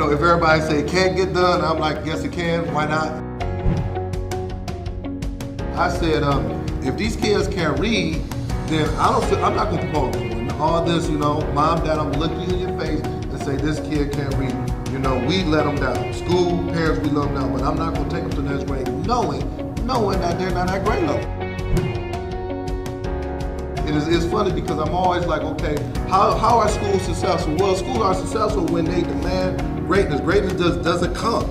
if everybody say it can't get done, I'm like, yes it can, why not? I said, if these kids can't read, then I'm not gonna propose them. All this, mom, dad, I'm gonna look you in your face and say this kid can't read. We let them down. School, parents, we let them down, but I'm not gonna take them to the next grade knowing that they're not at grade level. It's funny because I'm always like, okay, how are schools successful? Well, schools are successful when they demand greatness. Greatness doesn't come.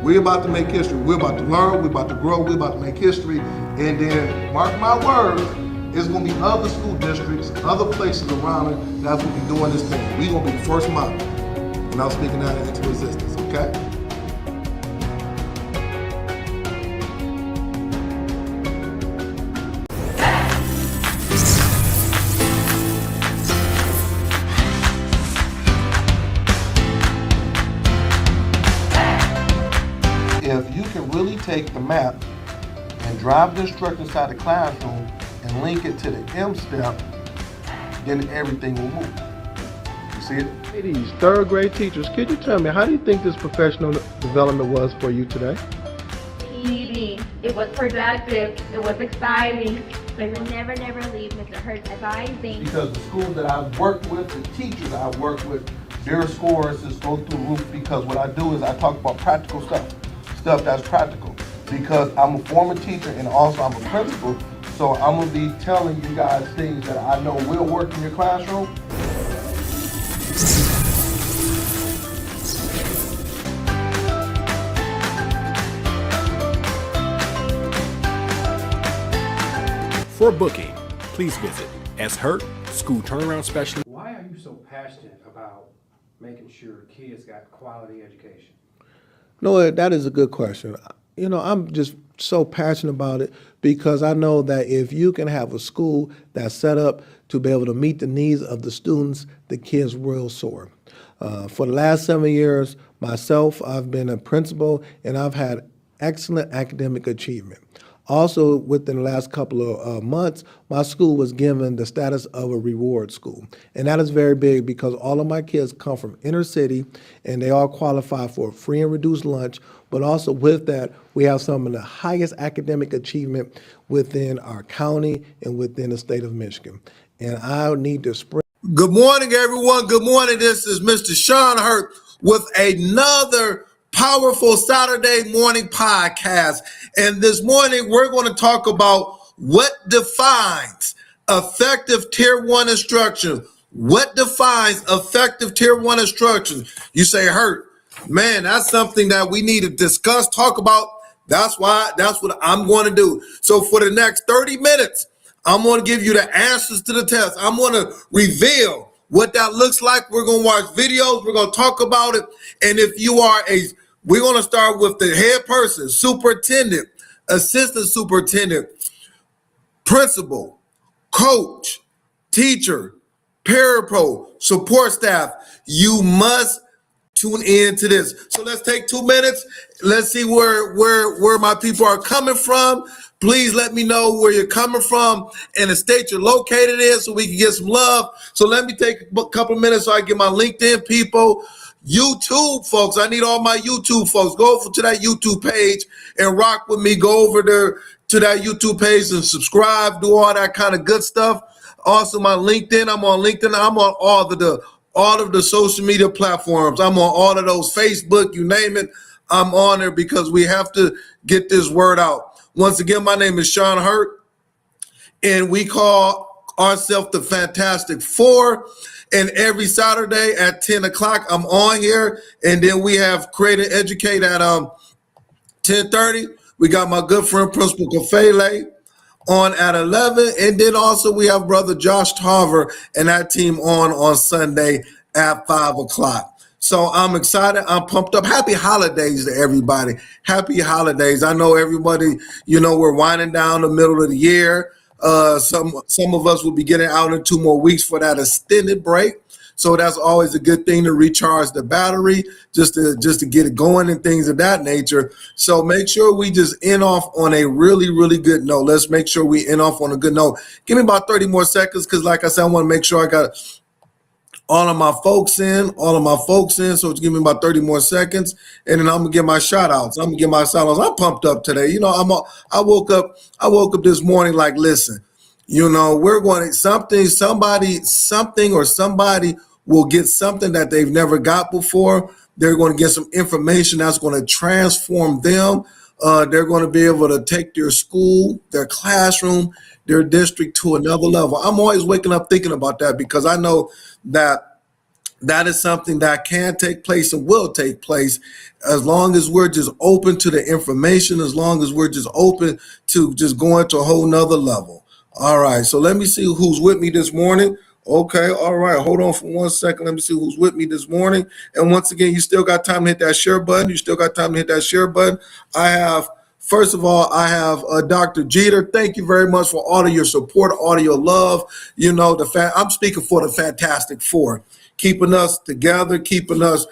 We're about to make history. We're about to learn, we're about to grow, we're about to make history. And then, mark my words, it's gonna be other school districts, other places around it that's gonna be doing this thing. We're gonna be the first model. And I'm speaking that into existence, okay? If you can really take the map and drive the instructor inside the classroom and link it to the M step, then everything will move. You see it? Ladies, third grade teachers, could you tell me, how do you think this professional development was for you today? Easy. It was productive. It was exciting. They will never leave Mr. Hurt's advising. Because the schools that I've worked with, the teachers I've worked with, their scores just go through the roof because what I do is I talk about practical stuff that's practical. Because I'm a former teacher and also I'm a principal, so I'm gonna be telling you guys things that I know will work in your classroom. For booking, please visit S. Hurt, School Turnaround Specialist. Why are you so passionate about making sure kids got quality education? No, that is a good question. I'm just so passionate about it because I know that if you can have a school that's set up to be able to meet the needs of the students, the kids will soar. For the last 7 years, myself, I've been a principal and I've had excellent academic achievement. Also, within the last couple of months, my school was given the status of a reward school. And that is very big because all of my kids come from inner city and they all qualify for free and reduced lunch. But also with that, we have some of the highest academic achievement within our county and within the state of Michigan. And I need to spread. Good morning, everyone. Good morning. This is Mr. Sean Hurt with another powerful Saturday morning podcast. And this morning, we're going to talk about what defines effective Tier 1 instruction. What defines effective Tier 1 instruction? You say, Hurt, man, that's something that we need to discuss, talk about. That's what I'm going to do. So for the next 30 minutes, I'm going to give you the answers to the test. I'm going to reveal what that looks like. We're going to watch videos. We're going to talk about it. And if you are we're going to start with the head person, superintendent, assistant superintendent, principal, coach, teacher, parapro, support staff. You must tune in to this. So let's take 2 minutes. Let's see where my people are coming from. Please let me know where you're coming from and the state you're located in so we can get some love. So let me take a couple of minutes so I get my LinkedIn people. YouTube folks, I need all my YouTube folks. Go over to that YouTube page and rock with me. Go over there to that YouTube page and subscribe, do all that kind of good stuff. Also my LinkedIn, I'm on LinkedIn. I'm on all of the social media platforms. I'm on all of those, Facebook, you name it. I'm on there because we have to get this word out. Once again, my name is Sean Hurt, and we call ourselves the Fantastic Four. And every Saturday at 10 o'clock, I'm on here. And then we have Create and Educate at 10:30. We got my good friend, Principal Kafele, on at 11. And then also we have Brother Josh Tarver and that team on Sunday at 5 o'clock. So I'm excited. I'm pumped up. Happy holidays to everybody. Happy holidays. I know everybody, we're winding down the middle of the year. Some of us will be getting out in 2 more weeks for that extended break. So that's always a good thing to recharge the battery, just to get it going and things of that nature. So make sure we just end off on a really, really good note. Let's make sure we end off on a good note. Give me about 30 more seconds because like I said, I want to make sure I got all of my folks in, so it's giving me about 30 more seconds, and then I'm gonna get my shout outs. I'm pumped up today. I woke up this morning like, listen, we're going to somebody will get something that they've never got before. They're going to get some information that's going to transform them. They're going to be able to take their school, their classroom, their district to another level. I'm always waking up thinking about that because I know that is something that can take place and will take place as long as we're just open to the information, as long as we're just open to just going to a whole nother level. All right, so let me see who's with me this morning. Okay, all right, hold on for 1 second. Let me see who's with me this morning. And once again, you still got time to hit that share button. First of all, I have Dr. Jeter. Thank you very much for all of your support, all of your love. I'm speaking for the Fantastic Four, keeping us together, keeping us,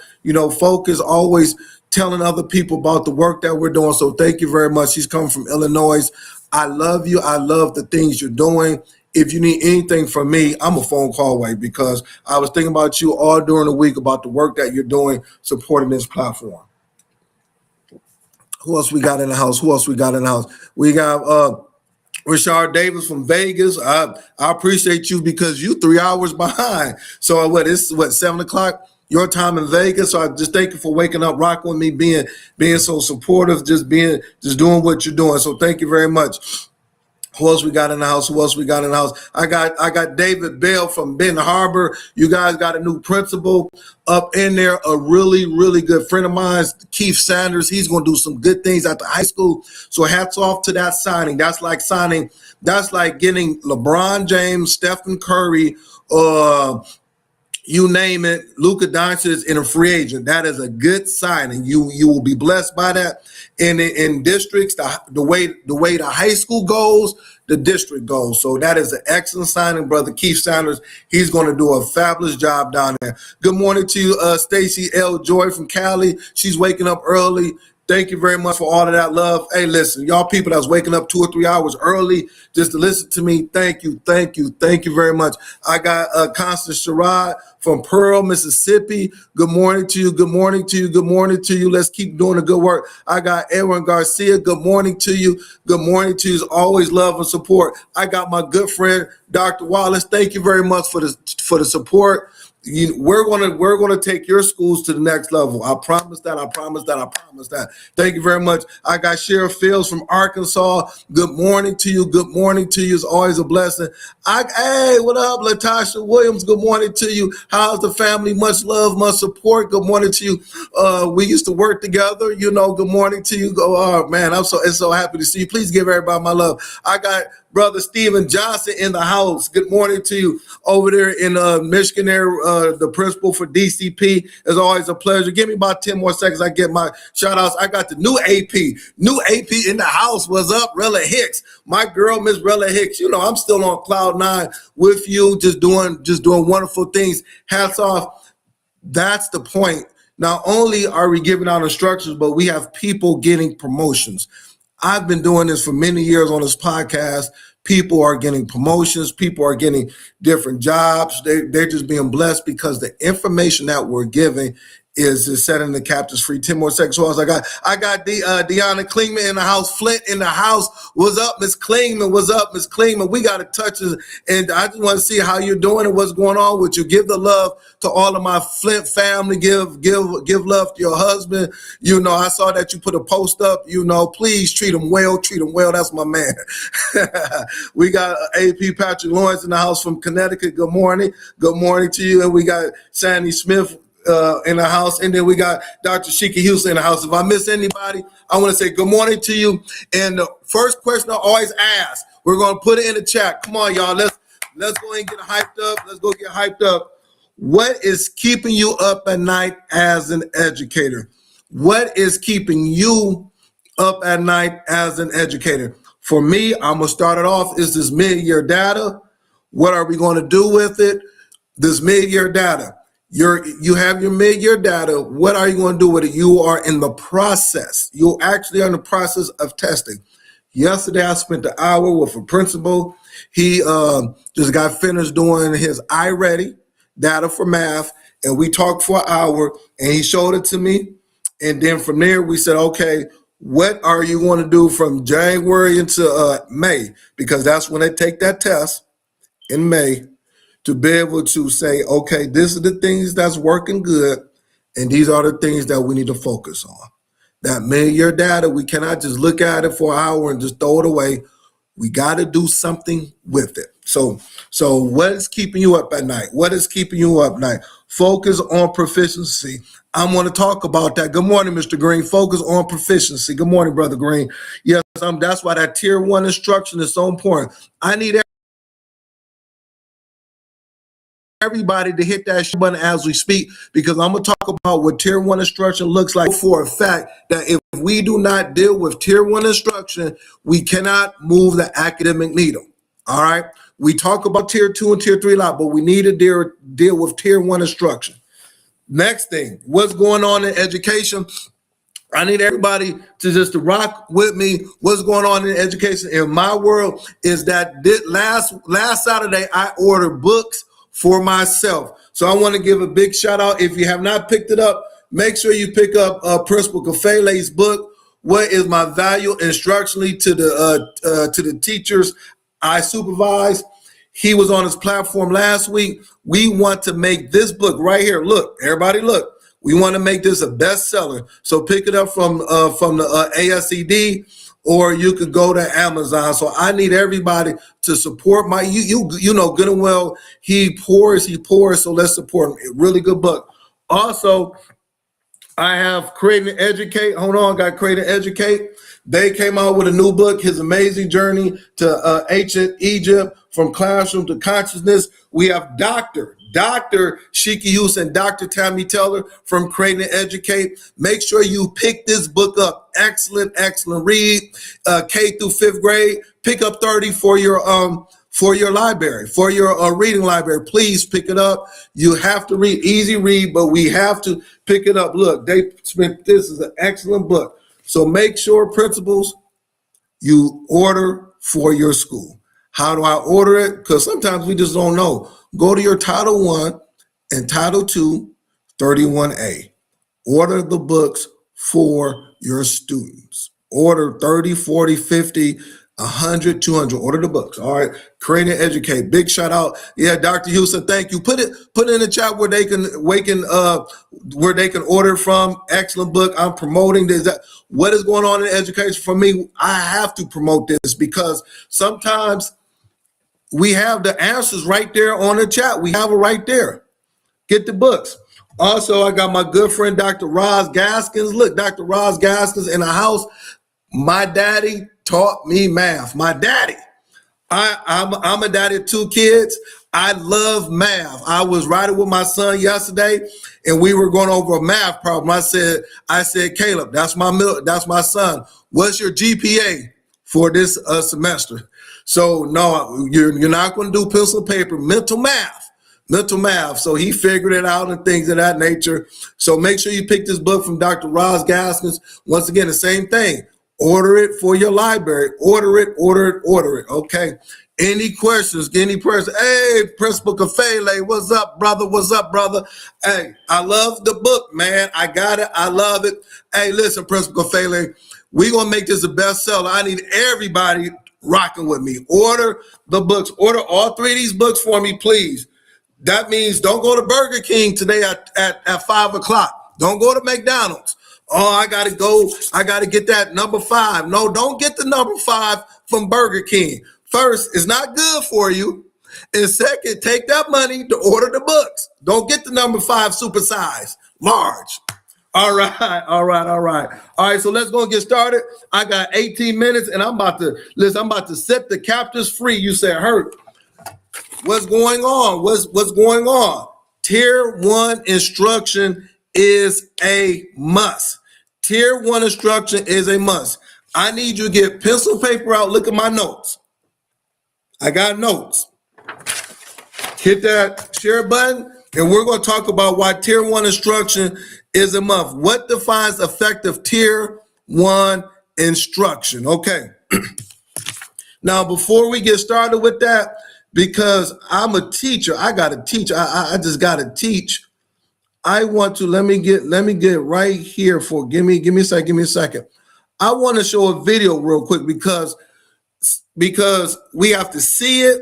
focused, always telling other people about the work that we're doing. So thank you very much. He's coming from Illinois. I love you. I love the things you're doing. If you need anything from me, I'm a phone call away because I was thinking about you all during the week about the work that you're doing supporting this platform. Who else we got in the house? We got Rashard Davis from Vegas. I appreciate you because you 3 hours behind. So it's 7 o'clock your time in Vegas. So I just thank you for waking up, rocking with me, being so supportive, just doing what you're doing. So thank you very much. Who else we got in the house? I got David Bell from Benton Harbor. You guys got a new principal up in there, a really, really good friend of mine, Keith Sanders. He's going to do some good things at the high school. So hats off to that signing. That's like getting LeBron James, Stephen Curry, you name it, Luka Doncic in a free agent. That is a good signing. You will be blessed by that. And in districts, the way the high school goes, the district goes. So that is an excellent signing, brother Keith Sanders. He's going to do a fabulous job down there. Good morning to you, Stacy L. Joy from Cali. She's waking up early. Thank you very much for all of that love. Hey, listen, y'all people that's waking up 2 or 3 hours early just to listen to me, thank you very much. I got Constance Sherrod from Pearl, Mississippi. Good morning to you. Let's keep doing the good work. I got Aaron Garcia. Good morning to you. It's always love and support. I got my good friend, Dr. Wallace. Thank you very much for the support. We're gonna take your schools to the next level. I promise that. Thank you very much. I got Sheriff Fields from Arkansas. Good morning to you. It's always a blessing. Hey, what up, Latasha Williams? Good morning to you. How's the family? Much love, much support. Good morning to you. We used to work together. Good morning to you. Oh man, I'm so happy to see you. Please give everybody my love. I got Brother Stephen Johnson in the house. Good morning to you over there in Michigan there, the principal for DCP. It's always a pleasure. Give me about 10 more seconds. I get my shout outs. I got the new AP in the house. What's up? Rella Hicks. My girl, Miss Rella Hicks. I'm still on cloud nine with you, just doing wonderful things. Hats off. That's the point. Not only are we giving out instructions, but we have people getting promotions. I've been doing this for many years on this podcast. People are getting promotions. People are getting different jobs. They're just being blessed because the information that we're giving is setting the captives free. 10 more seconds. So I got Deanna Klingman in the house. Flint in the house. What's up, Miss Klingman? We got to touch it, and I just want to see how you're doing and what's going on with you. Give the love to all of my Flint family. Give love to your husband. I saw that you put a post up. Please treat him well. That's my man. We got AP Patrick Lawrence in the house from Connecticut. Good morning to you. And we got Sandy Smith in the house, and then we got Dr. Sheikah Houston in the house. If I miss anybody, I want to say good morning to you. And the first question I always ask, we're going to put it in the chat. Come on, y'all. Let's go and get hyped up. What is keeping you up at night as an educator? What is keeping you up at night as an educator? For me, I'm going to start it off. Is this mid-year data? What are we going to do with it? This mid-year data. You have your mid-year data. What are you going to do with it? You are in the process. You actually are in the process of testing. Yesterday, I spent an hour with a principal. He just got finished doing his iReady. data for math, and we talked for an hour, and he showed it to me. And then from there, we said, okay, what are you going to do from January into May? Because that's when they take that test in May, to be able to say, okay, this is the things that's working good, and these are the things that we need to focus on. That mid-year data, we cannot just look at it for an hour and just throw it away. We got to do something with it. So what is keeping you up at night? What is keeping you up at night? Focus on proficiency. I'm going to talk about that. Good morning, Mr. Green. Focus on proficiency. Good morning, Brother Green. Yes, that's why that tier 1 instruction is so important. I need everybody to hit that button as we speak, because I'm going to talk about what tier 1 instruction looks like for a fact that if we do not deal with tier 1 instruction, we cannot move the academic needle. All right. We talk about tier 2 and tier 3 a lot, but we need to deal with tier 1 instruction. Next thing, what's going on in education? I need everybody to rock with me. What's going on in education in my world is that last Saturday, I ordered books for myself. So I want to give a big shout out. If you have not picked it up, make sure you pick up Principal Kafele's book, What is My Value Instructionally to the teachers I supervise. He was on his platform last week. We want to make this book right here. Look, everybody look. We want to make this a bestseller. So pick it up from the ASCD, or you could go to Amazon. So I need everybody to support my, you know good and well, he pours, so let's support him. A really good book. Also, I have Create and Educate. Hold on, got Create and Educate. They came out with a new book, His Amazing Journey to Ancient Egypt, From Classroom to Consciousness. We have Dr. Shiki Hughes and Dr. Tammy Teller from Create and Educate. Make sure you pick this book up. Excellent read. K through 5th grade. Pick up 30 for your library, for your reading library. Please pick it up. You have to read, easy read, but we have to pick it up. Look, this is an excellent book. So make sure, principals, you order for your school. How do I order it? Because sometimes we just don't know. Go to your Title I and Title II 31A. Order the books for your students. Order 30, 40, 50, 100, 200. Order the books. All right. Create and Educate. Big shout out. Yeah, Dr. Houston, thank you. Put it in the chat where they can order from. Excellent book. I'm promoting this. What is going on in education for me? I have to promote this because sometimes we have the answers right there on the chat. We have it right there. Get the books. Also, I got my good friend, Dr. Roz Gaskins. Look, Dr. Roz Gaskins in the house. My daddy taught me math. My daddy. I'm a daddy of 2 kids. I love math. I was riding with my son yesterday, and we were going over a math problem. I said, Caleb, that's my son. What's your GPA for this semester? So no, you're not going to do pencil and paper. Mental math. So he figured it out and things of that nature. So make sure you pick this book from Dr. Roz Gaskins. Once again, the same thing. Order it for your library. Order it. Okay. Any questions? Any person? Hey, Principal Kafele, what's up, brother? Hey, I love the book, man. I got it. I love it. Hey, listen, Principal Kafele, we're going to make this a bestseller. I need everybody rocking with me. Order the books. Order all 3 of these books for me, please. That means don't go to Burger King today at 5 o'clock. Don't go to McDonald's. Oh, I got to get that number 5. No, don't get the number 5 from Burger King. First, it's not good for you. And second, take that money to order the books. Don't get the number 5 supersize, large. All right. All right, so let's go and get started. I got 18 minutes and I'm about to set the captives free. You said, Hurt, what's going on? What's going on? Tier 1 instruction is a must. Tier 1 instruction is a must. I need you to get pencil paper out. Look at my notes. I got notes. Hit that share button, and we're going to talk about why Tier 1 instruction is a must. What defines effective Tier 1 instruction? Okay. Now, before we get started with that, because I'm a teacher. I got to teach. I just got to teach. I want to let me get right here for give me a second. I want to show a video real quick because we have to see it,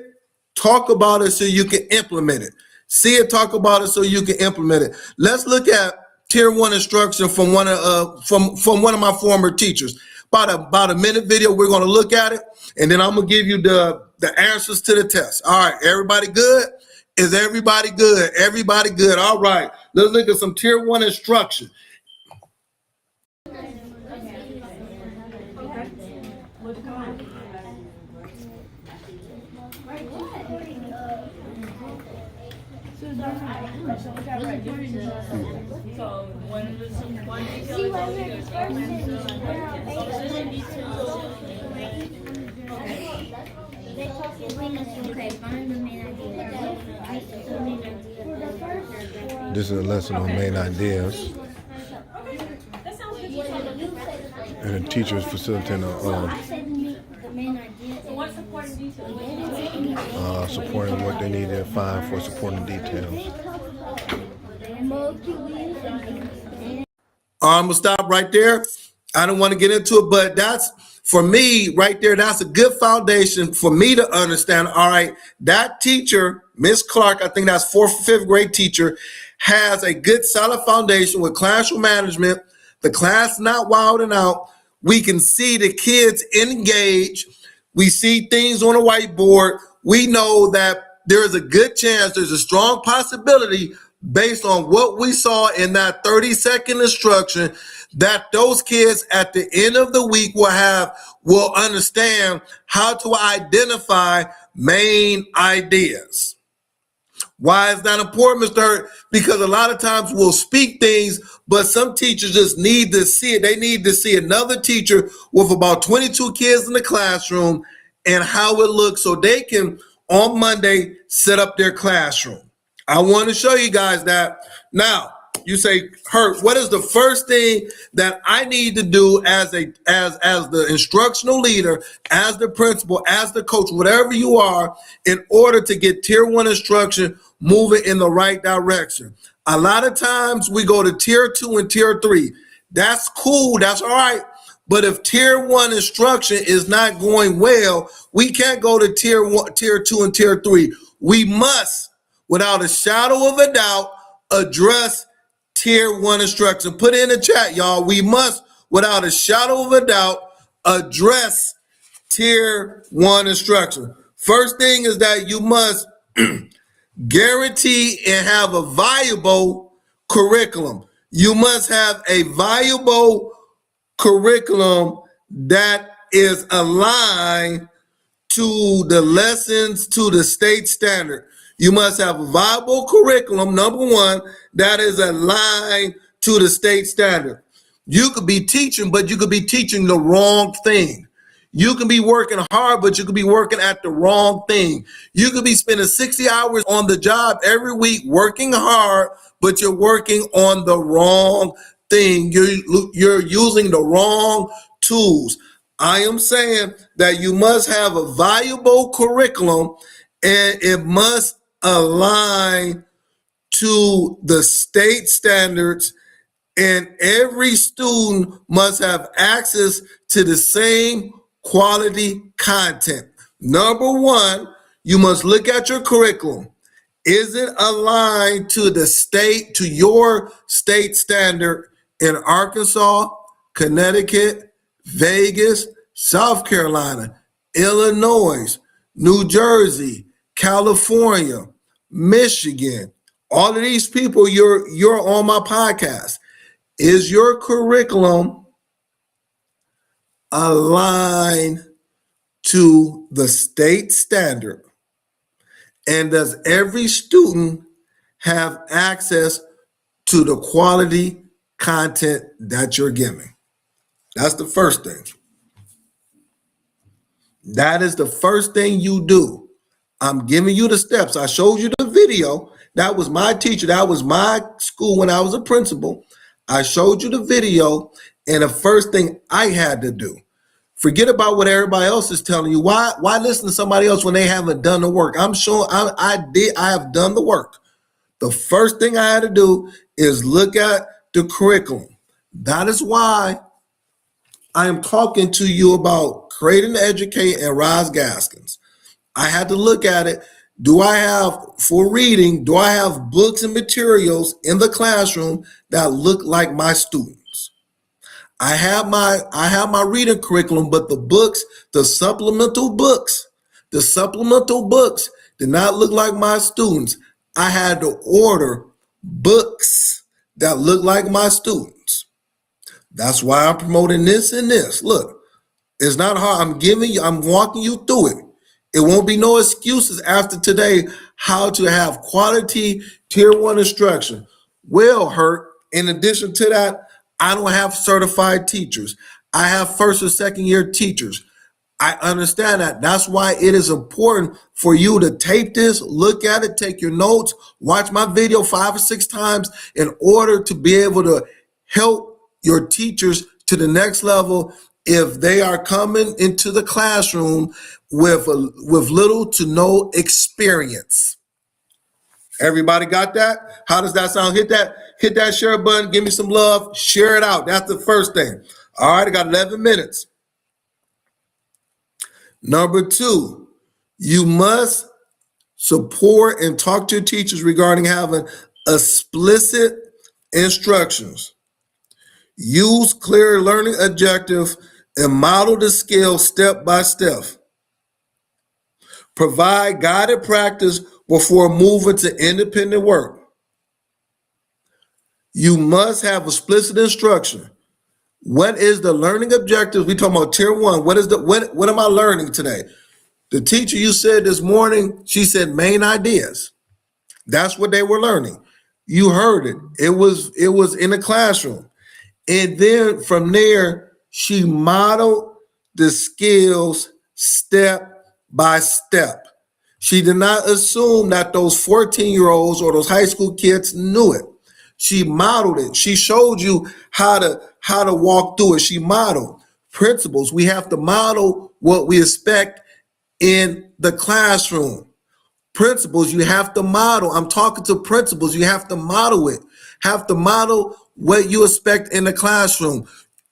talk about it so you can implement it. See it, talk about it so you can implement it. Let's look at Tier 1 instruction from one of my former teachers. About a minute video. We're going to look at it, and then I'm going to give you the answers to the test. All right, everybody good? Is everybody good? Everybody good. All right, let's look at some Tier 1 instruction. This is a lesson on main ideas, and the teacher is facilitating supporting what they need to find for supporting details. I'm gonna stop right there. I don't want to get into it, but that's for me right there. That's a good foundation for me to understand. All right, that teacher, Miss Clark, I think that's 4th or 5th grade teacher, has a good solid foundation with classroom management. The class not wilding out. We can see the kids engage. We see things on a whiteboard. We know that there is a good chance, there's a strong possibility based on what we saw in that 30-second instruction that those kids at the end of the week will understand how to identify main ideas. Why is that important, Mr. Hurt? Because a lot of times we'll speak things, but some teachers just need to see it. They need to see another teacher with about 22 kids in the classroom and how it looks so they can, on Monday, set up their classroom. I want to show you guys that. Now, you say, Hurt, what is the first thing that I need to do as the instructional leader, as the principal, as the coach, whatever you are, in order to get Tier 1 instruction moving in the right direction? A lot of times we go to Tier 2 and Tier 3. That's cool. That's all right. But if Tier 1 instruction is not going well, we can't go to Tier 1, Tier 2, and Tier 3. We must, without a shadow of a doubt, address Tier 1 instruction. Put it in the chat, y'all. We must, without a shadow of a doubt, address Tier 1 instruction. First thing is that you must guarantee and have a viable curriculum. You must have a viable curriculum that is aligned to the lessons, to the state standard. You must have a viable curriculum, number one, that is aligned to the state standard. You could be teaching, but you could be teaching the wrong thing. You can be working hard, but you could be working at the wrong thing. You could be spending 60 hours on the job every week working hard, but you're working on the wrong thing. You're using the wrong tools. I am saying that you must have a viable curriculum and it must align to the state standards, and every student must have access to the same quality content. Number one, you must look at your curriculum. Is it aligned to the state, to your state standard in Arkansas, Connecticut, Vegas, South Carolina, Illinois, New Jersey, California, Michigan? All of these people, you're on my podcast. Is your curriculum aligned to the state standard? And does every student have access to the quality content that you're giving? That's the first thing. That is the first thing you do. I'm giving you the steps. I showed you the video. That was my teacher. That was my school when I was a principal. I showed you the video, and the first thing I had to do, Forget about what everybody else is telling you. Why listen to somebody else when they haven't done the work? I'm sure I have done the work. The first thing I had to do is look at the curriculum. That is why I am talking to you about Create and Educate and Roz Gaskins. I had to look at it. Do I have, for reading, do I have books and materials in the classroom that look like my students? I have my reading curriculum, but the books, the supplemental books did not look like my students. I had to order books that look like my students. That's why I'm promoting this and this. Look, it's not hard. I'm walking you through it. It won't be no excuses after today how to have quality tier 1 instruction. Well, Hurt, in addition to that, I don't have certified teachers. I have first or second year teachers. I understand that. That's why it is important for you to tape this, look at it, take your notes, watch my video 5 or 6 times in order to be able to help your teachers to the next level if they are coming into the classroom with little to no experience. Everybody got that? How does that sound? Hit that share button. Give me some love. Share it out. That's the first thing. All right, I got 11 minutes. Number 2, you must support and talk to your teachers regarding having explicit instructions. Use clear learning objectives and model the skills step by step. Provide guided practice before moving to independent work. You must have explicit instruction. What is the learning objectives? We talking about tier 1. What am I learning today? The teacher you said this morning, she said main ideas. That's what they were learning. You heard it. It was in the classroom. And then from there, she modeled the skills step by step. She did not assume that those 14-year-olds or those high school kids knew it. She modeled it. She showed you how to walk through it. She modeled principles. We have to model what we expect in the classroom. Principles you have to model. I'm talking to principals. You have to model it. Have to model what you expect in the classroom.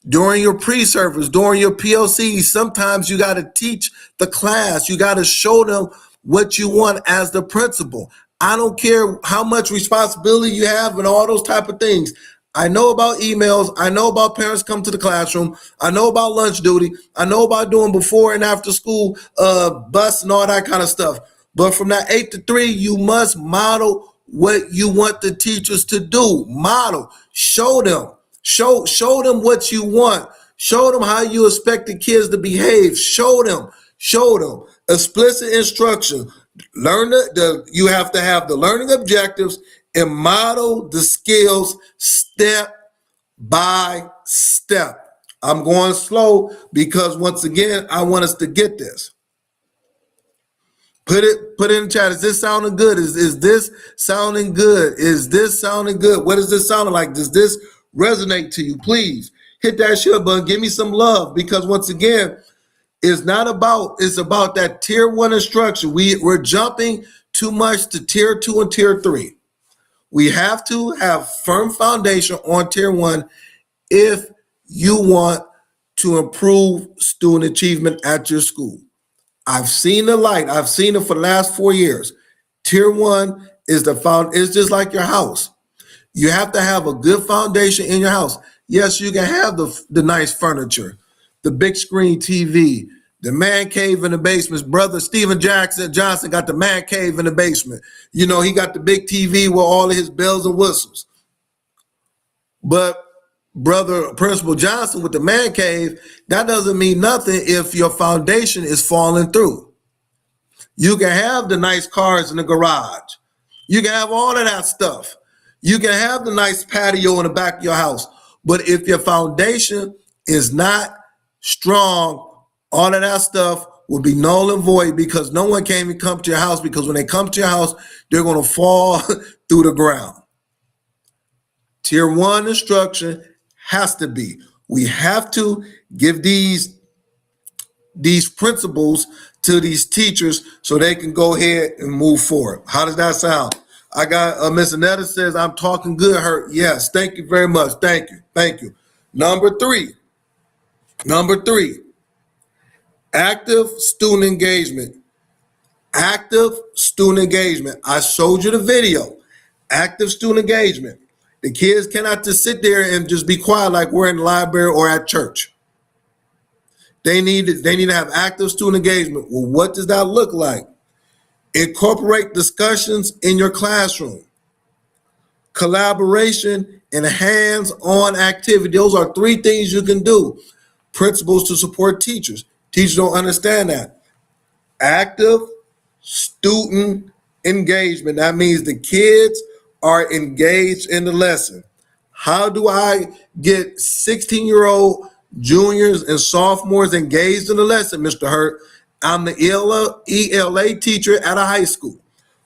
During your pre-service, during your PLCs, sometimes you got to teach the class. You got to show them what you want as the principal. I don't care how much responsibility you have and all those type of things. I know about emails. I know about parents come to the classroom. I know about lunch duty. I know about doing before and after school bus and all that kind of stuff. But from that 8 to 3, you must model what you want the teachers to do. Model, show them, show them what you want. Show them how you expect the kids to behave. Show them explicit instruction. You have to have the learning objectives and model the skills step by step. I'm going slow because once again, I want us to get this. Put it in the chat. Is this sounding good? Is this sounding good? Is this sounding good? What is this sounding like? Does this resonate to you? Please hit that share button. Give me some love because once again, it's about that tier 1 instruction. We're jumping too much to tier 2 and tier 3. We have to have firm foundation on tier 1 if you want to improve student achievement at your school. I've seen the light. I've seen it for the last 4 years. Tier 1 is it's just like your house. You have to have a good foundation in your house. Yes, you can have the nice furniture, the big screen TV, the man cave in the basement. Brother Steven Johnson got the man cave in the basement. You know, he got the big TV with all of his bells and whistles. But Brother Principal Johnson with the man cave, that doesn't mean nothing if your foundation is falling through. You can have the nice cars in the garage. You can have all of that stuff. You can have the nice patio in the back of your house. But if your foundation is not strong, all of that stuff will be null and void because no one can even come to your house, because when they come to your house, they're going to fall through the ground. Tier 1 instruction has to be. We have to give these these principles to these teachers so they can go ahead and move forward. How does that sound? I got Miss Anetta says, I'm talking good, Hurt. Yes, thank you very much. Thank you. Thank you. Number three, active student engagement. Active student engagement. I showed you the video. Active student engagement. The kids cannot just sit there and just be quiet like we're in the library or at church. They need to have active student engagement. Well, what does that look like? Incorporate discussions in your classroom. Collaboration and hands-on activity. Those are three things you can do. Principles to support teachers. Teachers don't understand that. Active student engagement. That means the kids are engaged in the lesson. How do I get 16-year-old juniors and sophomores engaged in the lesson, Mr. Hurt? I'm the ELA teacher at a high school.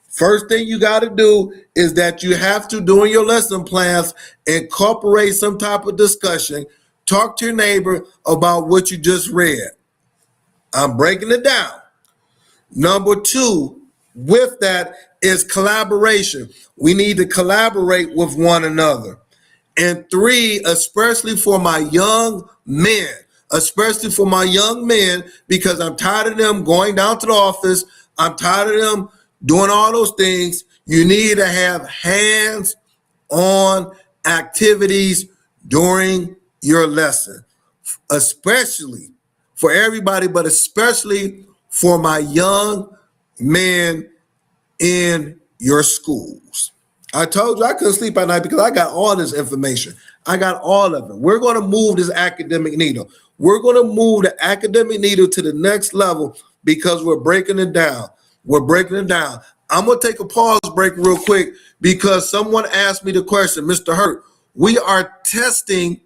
First thing you got to do is that you have to, during your lesson plans, incorporate some type of discussion. Talk to your neighbor about what you just read. I'm breaking it down. Number two, with that is collaboration. We need to collaborate with one another. And three, especially for my young men, because I'm tired of them going down to the office. I'm tired of them doing all those things. You need to have hands-on activities during your lesson, especially for everybody, but especially for my young men in your schools. I told you I couldn't sleep at night because I got all this information. I got all of it. We're going to move this academic needle. We're going to move the academic needle to the next level because we're breaking it down. We're breaking it down. I'm going to take a pause break real quick because someone asked me the question, Mr. Hurt, we are testing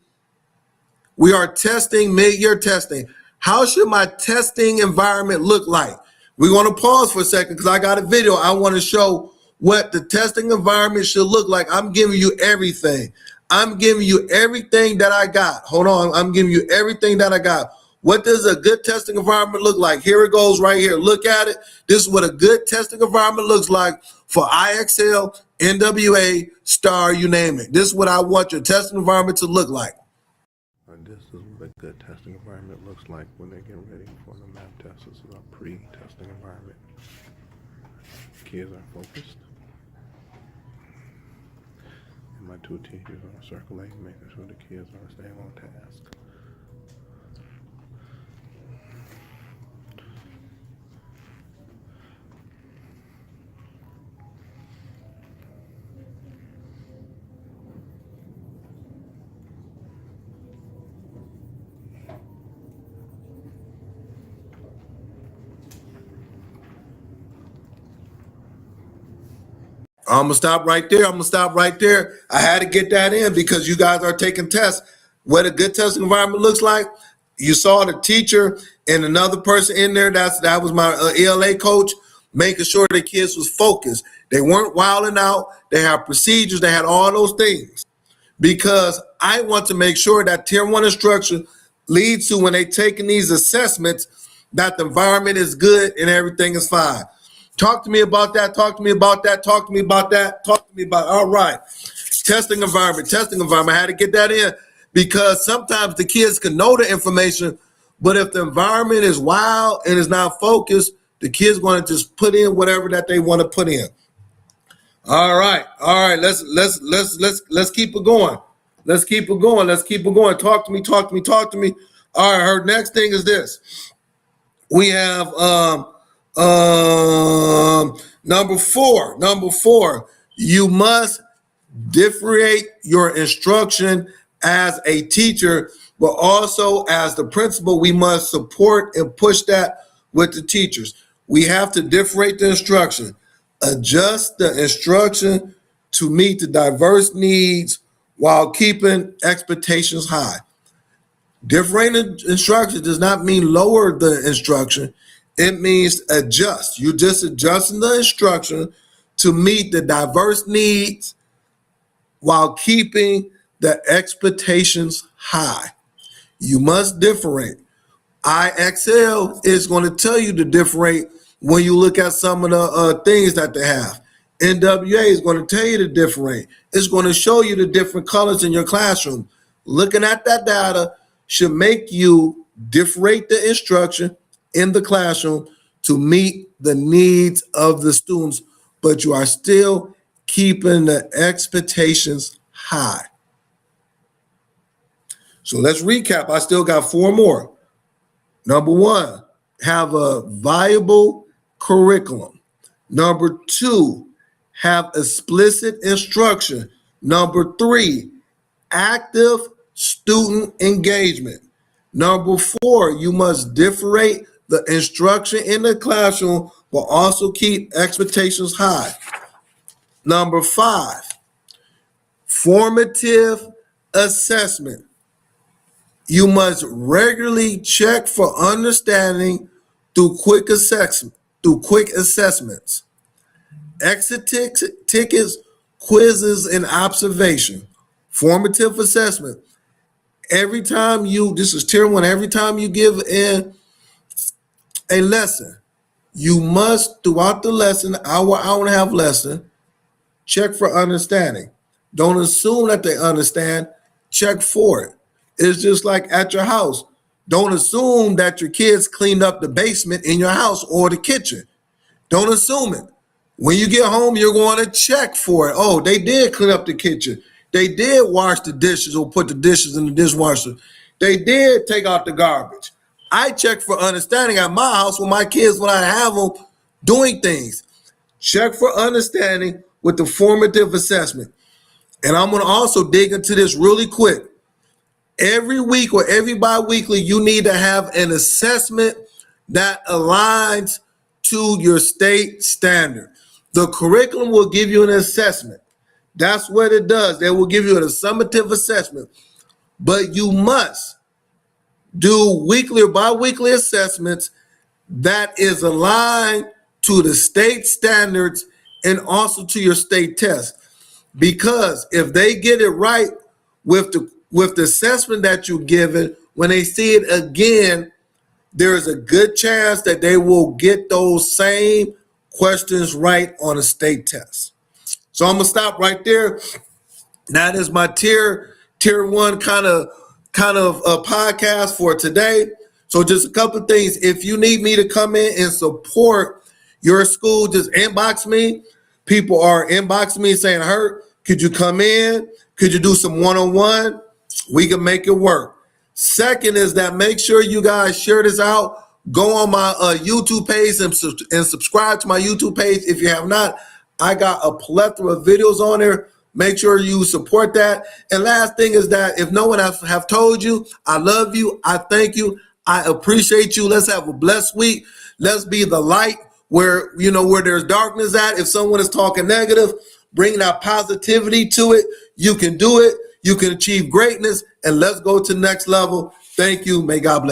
mid-year testing. How should my testing environment look like? We're going to pause for a second because I got a video. I want to show what the testing environment should look like. I'm giving you everything. I'm giving you everything that I got. Hold on. I'm giving you everything that I got. What does a good testing environment look like? Here it goes right here. Look at it. This is what a good testing environment looks like for IXL, NWA, STAR, you name it. This is what I want your testing environment to look like. This is what a good testing environment looks like when they get ready for the math test. This is a pre-testing environment. Kids are focused. And my two teachers are circulating, making sure the kids are staying on task. I'm going to stop right there. I had to get that in because you guys are taking tests. What a good testing environment looks like. You saw the teacher and another person in there. That was my ELA coach, making sure the kids was focused. They weren't wilding out. They had procedures. They had all those things because I want to make sure that Tier 1 instruction leads to when they taking these assessments that the environment is good and everything is fine. Talk to me about that. All right. Testing environment. I had to get that in because sometimes the kids can know the information, but if the environment is wild and is not focused, the kids going to just put in whatever that they want to put in. All right. Let's keep it going. Talk to me. All right. Her next thing is this. We have, number four, you must differentiate your instruction as a teacher, but also as the principal, we must support and push that with the teachers. We have to differentiate the instruction, adjust the instruction to meet the diverse needs while keeping expectations high. Differentiating instruction does not mean lower the instruction. It means adjust. You're just adjusting the instruction to meet the diverse needs while keeping the expectations high. You must differentiate. IXL is going to tell you the different rate when you look at some of the things that they have. NWA is going to tell you the different rate. It's going to show you the different colors in your classroom. Looking at that data should make you differentiate the instruction in the classroom to meet the needs of the students, but you are still keeping the expectations high. So let's recap. I still got 4 more. Number 1, have a viable curriculum. Number 2, have explicit instruction. Number 3, active student engagement. Number 4, you must differentiate the instruction in the classroom, but also keep expectations high. Number 5, formative assessment. You must regularly check for understanding through quick assessments. Exit tickets, quizzes, and observation. Formative assessment. Every time this is tier 1, every time you give in a lesson, you must, throughout the lesson, hour and a half lesson, check for understanding. Don't assume that they understand, check for it. It's just like at your house. Don't assume that your kids cleaned up the basement in your house or the kitchen. Don't assume it. When you get home, you're going to check for it. Oh, they did clean up the kitchen. They did wash the dishes or put the dishes in the dishwasher. They did take out the garbage. I check for understanding at my house with my kids when I have them doing things. Check for understanding with the formative assessment. And I'm going to also dig into this really quick. Every week or every bi-weekly, you need to have an assessment that aligns to your state standard. The curriculum will give you an assessment. That's what it does. They will give you a summative assessment. But you must do weekly or bi-weekly assessments that is aligned to the state standards and also to your state test. Because if they get it right with the assessment that you're given, when they see it again, there is a good chance that they will get those same questions right on a state test. So I'm gonna stop right there. That is my tier 1 kind of a podcast for today. So just a couple of things. If you need me to come in and support your school, just inbox me. People are inboxing me saying, "Hurt, could you come in? Could you do some one-on-one? We can make it work." Second is that make sure you guys share this out. Go on my YouTube page and subscribe to my YouTube page if you have not. I got a plethora of videos on there. Make sure you support that. And last thing is that if no one else have told you, I love you, I thank you, I appreciate you. Let's have a blessed week. Let's be the light where there's darkness at. If someone is talking negative, bring that positivity to it. You can do it. You can achieve greatness, and let's go to the next level. Thank you. May God bless.